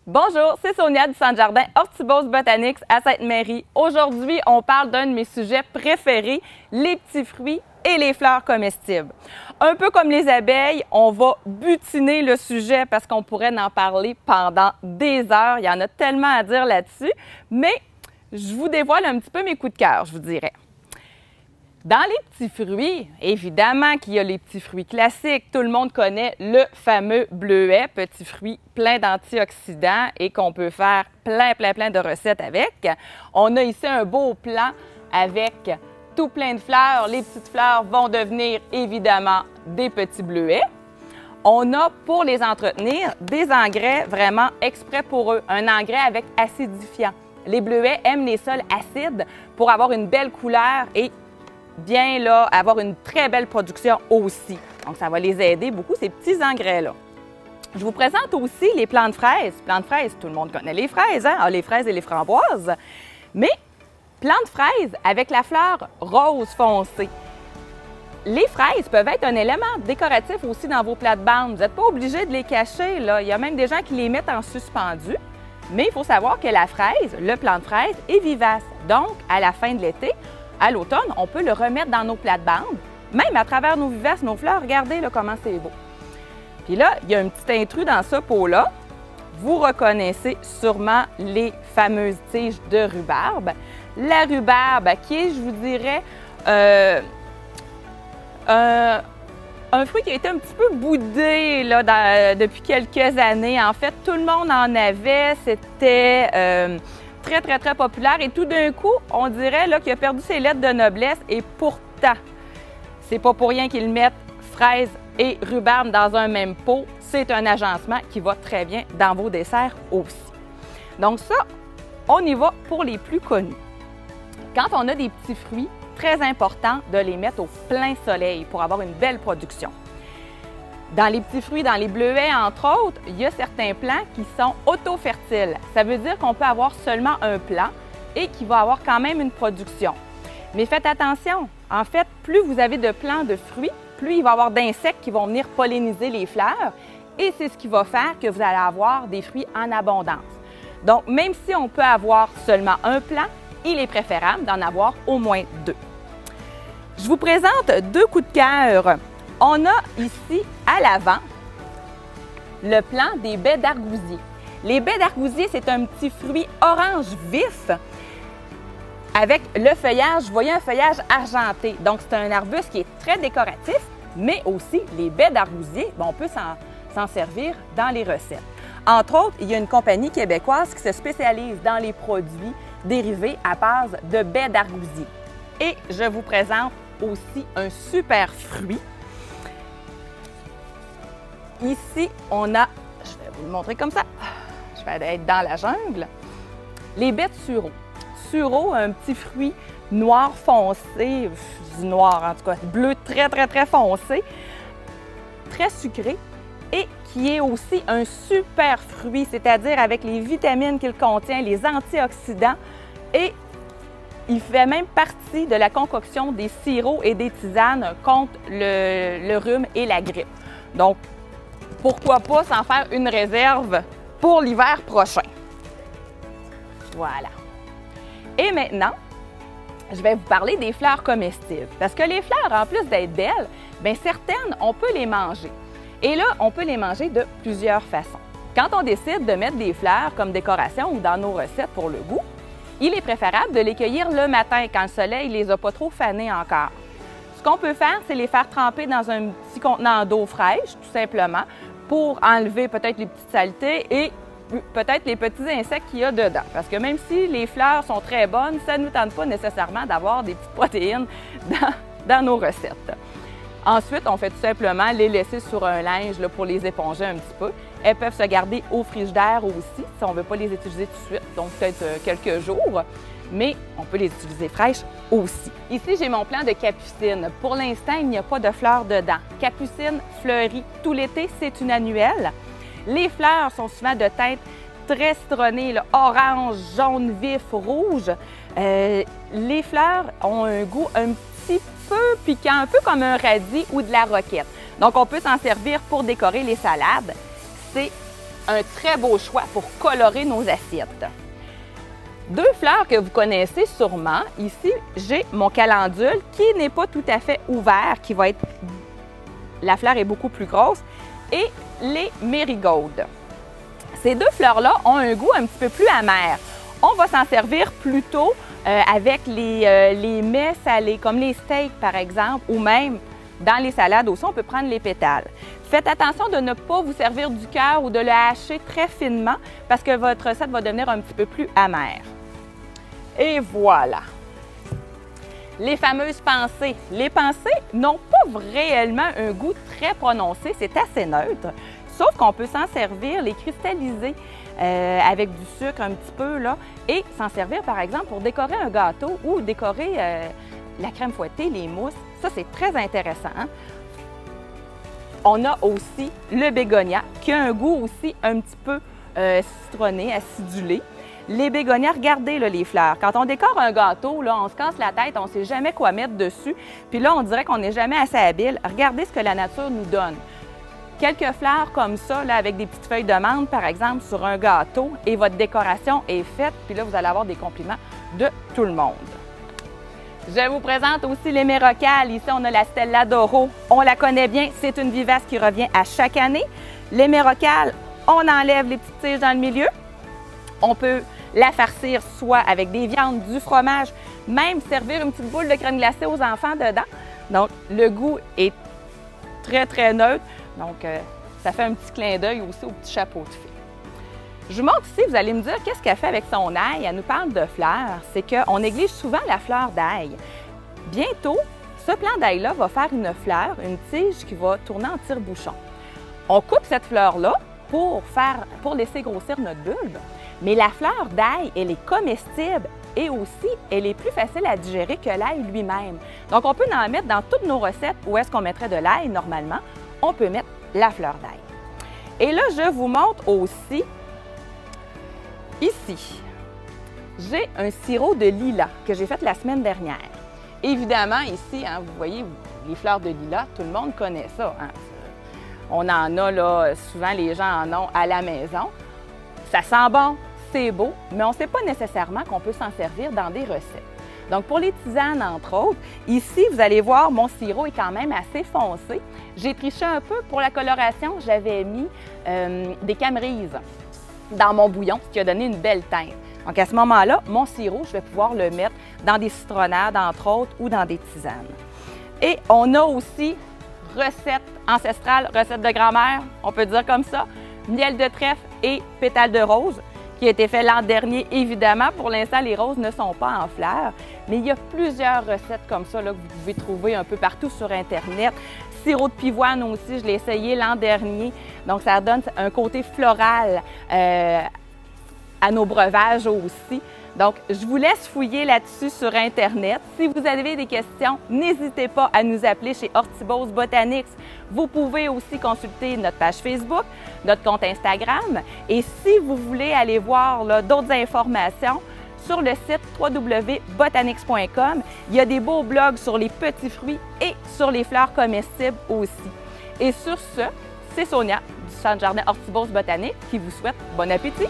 Bonjour, c'est Sonia du Centre Jardin Hortibos Botanics à Sainte-Marie. Aujourd'hui, on parle d'un de mes sujets préférés, les petits fruits et les fleurs comestibles. Un peu comme les abeilles, on va butiner le sujet parce qu'on pourrait en parler pendant des heures. Il y en a tellement à dire là-dessus, mais je vous dévoile un petit peu mes coups de cœur, je vous dirais. Dans les petits fruits, évidemment qu'il y a les petits fruits classiques. Tout le monde connaît le fameux bleuet, petit fruit plein d'antioxydants et qu'on peut faire plein de recettes avec. On a ici un beau plant avec tout plein de fleurs. Les petites fleurs vont devenir évidemment des petits bleuets. On a pour les entretenir des engrais vraiment exprès pour eux, un engrais avec acidifiant. Les bleuets aiment les sols acides pour avoir une belle couleur et bien là, avoir une très belle production aussi. Donc, ça va les aider beaucoup, ces petits engrais-là. Je vous présente aussi les plants de fraises. Plants de fraises, tout le monde connaît les fraises, hein? Ah, les fraises et les framboises. Mais plants de fraises avec la fleur rose foncée. Les fraises peuvent être un élément décoratif aussi dans vos plates-bandes. Vous n'êtes pas obligé de les cacher, là. Il y a même des gens qui les mettent en suspendu. Mais il faut savoir que la fraise, le plant de fraise, est vivace. Donc, à la fin de l'été, à l'automne, on peut le remettre dans nos plates-bandes, même à travers nos vivaces, nos fleurs. Regardez là, comment c'est beau. Puis là, il y a un petit intrus dans ce pot-là. Vous reconnaissez sûrement les fameuses tiges de rhubarbe. La rhubarbe qui est, je vous dirais, un fruit qui a été un petit peu boudé là, depuis quelques années. En fait, tout le monde en avait. C'était très populaire et tout d'un coup, on dirait qu'il a perdu ses lettres de noblesse et pourtant, c'est pas pour rien qu'ils mettent fraises et rhubarbe dans un même pot. C'est un agencement qui va très bien dans vos desserts aussi. Donc ça, on y va pour les plus connus. Quand on a des petits fruits, très important de les mettre au plein soleil pour avoir une belle production. Dans les petits fruits, dans les bleuets, entre autres, il y a certains plants qui sont auto-fertiles. Ça veut dire qu'on peut avoir seulement un plant et qui va avoir quand même une production. Mais faites attention, en fait, plus vous avez de plants de fruits, plus il va y avoir d'insectes qui vont venir polliniser les fleurs et c'est ce qui va faire que vous allez avoir des fruits en abondance. Donc, même si on peut avoir seulement un plant, il est préférable d'en avoir au moins deux. Je vous présente deux coups de cœur. On a ici, à l'avant, le plant des baies d'argousier. Les baies d'argousier, c'est un petit fruit orange vif avec le feuillage, vous voyez un feuillage argenté. Donc, c'est un arbuste qui est très décoratif, mais aussi les baies d'argousier, on peut s'en servir dans les recettes. Entre autres, il y a une compagnie québécoise qui se spécialise dans les produits dérivés à base de baies d'argousier. Et je vous présente aussi un super fruit. Ici, on a, je vais vous le montrer comme ça, je vais être dans la jungle, les baies de sureau. Sureau, un petit fruit noir foncé, du noir en tout cas, bleu très foncé, très sucré et qui est aussi un super fruit, c'est-à-dire avec les vitamines qu'il contient, les antioxydants et il fait même partie de la concoction des sirops et des tisanes contre le rhume et la grippe. Donc, pourquoi pas s'en faire une réserve pour l'hiver prochain. Voilà. Et maintenant, je vais vous parler des fleurs comestibles. Parce que les fleurs, en plus d'être belles, bien certaines, on peut les manger. Et là, on peut les manger de plusieurs façons. Quand on décide de mettre des fleurs comme décoration ou dans nos recettes pour le goût, il est préférable de les cueillir le matin quand le soleil ne les a pas trop fanées encore. Ce qu'on peut faire, c'est les faire tremper dans un petit contenant d'eau fraîche, tout simplement, pour enlever peut-être les petites saletés et peut-être les petits insectes qu'il y a dedans. Parce que même si les fleurs sont très bonnes, ça ne nous tente pas nécessairement d'avoir des petites protéines dans nos recettes. Ensuite, on fait tout simplement les laisser sur un linge là, pour les éponger un petit peu. Elles peuvent se garder au frigidaire aussi, si on ne veut pas les utiliser tout de suite, donc peut-être quelques jours. Mais on peut les utiliser fraîches aussi. Ici, j'ai mon plant de capucine. Pour l'instant, il n'y a pas de fleurs dedans. Capucine fleurit tout l'été, c'est une annuelle. Les fleurs sont souvent de teinte très citronnée, là, orange, jaune vif, rouge. Les fleurs ont un goût un petit peu piquant, un peu comme un radis ou de la roquette. Donc, on peut s'en servir pour décorer les salades. C'est un très beau choix pour colorer nos assiettes. Deux fleurs que vous connaissez sûrement. Ici, j'ai mon calendule qui n'est pas tout à fait ouvert, qui va être... La fleur est beaucoup plus grosse. Et les marigolds. Ces deux fleurs-là ont un goût un petit peu plus amer. On va s'en servir plutôt avec les mets salés, comme les steaks par exemple, ou même dans les salades aussi, on peut prendre les pétales. Faites attention de ne pas vous servir du cœur ou de le hacher très finement parce que votre recette va devenir un petit peu plus amère. Et voilà! Les fameuses pensées. Les pensées n'ont pas réellement un goût très prononcé, c'est assez neutre, sauf qu'on peut s'en servir, les cristalliser avec du sucre un petit peu, là, et s'en servir par exemple pour décorer un gâteau ou décorer la crème fouettée, les mousses. Ça, c'est très intéressant. Hein? On a aussi le bégonia qui a un goût aussi un petit peu citronné, acidulé. Les bégonias, regardez là, les fleurs. Quand on décore un gâteau, là, on se casse la tête, on ne sait jamais quoi mettre dessus. Puis là, on dirait qu'on n'est jamais assez habile. Regardez ce que la nature nous donne. Quelques fleurs comme ça, là, avec des petites feuilles de menthe, par exemple, sur un gâteau, et votre décoration est faite. Puis là, vous allez avoir des compliments de tout le monde. Je vous présente aussi les mérocales. Ici, on a la Stella d'Oro. On la connaît bien. C'est une vivace qui revient à chaque année. Les mérocales, on enlève les petites tiges dans le milieu. On peut la farcir soit avec des viandes, du fromage, même servir une petite boule de crème glacée aux enfants dedans. Donc, le goût est très, très neutre. Donc, ça fait un petit clin d'œil aussi au petit chapeau de fée. Je vous montre ici, vous allez me dire qu'est-ce qu'elle fait avec son ail. Elle nous parle de fleurs. C'est qu'on néglige souvent la fleur d'ail. Bientôt, ce plant d'ail-là va faire une fleur, une tige qui va tourner en tire-bouchon. On coupe cette fleur-là pour laisser grossir notre bulbe. Mais la fleur d'ail, elle est comestible et aussi, elle est plus facile à digérer que l'ail lui-même. Donc, on peut en mettre dans toutes nos recettes où est-ce qu'on mettrait de l'ail normalement. On peut mettre la fleur d'ail. Et là, je vous montre aussi, ici, j'ai un sirop de lilas que j'ai fait la semaine dernière. Évidemment, ici, hein, vous voyez, les fleurs de lilas, tout le monde connaît ça. Hein. On en a, là, souvent les gens en ont à la maison. Ça sent bon, c'est beau, mais on ne sait pas nécessairement qu'on peut s'en servir dans des recettes. Donc, pour les tisanes, entre autres, ici, vous allez voir, mon sirop est quand même assez foncé. J'ai triché un peu pour la coloration. J'avais mis des camerises dans mon bouillon, ce qui a donné une belle teinte. Donc, à ce moment-là, mon sirop, je vais pouvoir le mettre dans des citronnades, entre autres, ou dans des tisanes. Et on a aussi recette ancestrale, recette de grand-mère, on peut dire comme ça, miel de trèfle et pétales de rose, qui a été fait l'an dernier, évidemment. Pour l'instant, les roses ne sont pas en fleurs, mais il y a plusieurs recettes comme ça là, que vous pouvez trouver un peu partout sur Internet. Sirop de pivoine aussi, je l'ai essayé l'an dernier. Donc, ça donne un côté floral à nos breuvages aussi. Donc, je vous laisse fouiller là-dessus sur Internet. Si vous avez des questions, n'hésitez pas à nous appeler chez Hortibos Botanics. Vous pouvez aussi consulter notre page Facebook, notre compte Instagram. Et si vous voulez aller voir d'autres informations, sur le site www.botanics.com, il y a des beaux blogs sur les petits fruits et sur les fleurs comestibles aussi. Et sur ce, c'est Sonia du Centre Jardin Hortibos Botaniques qui vous souhaite bon appétit!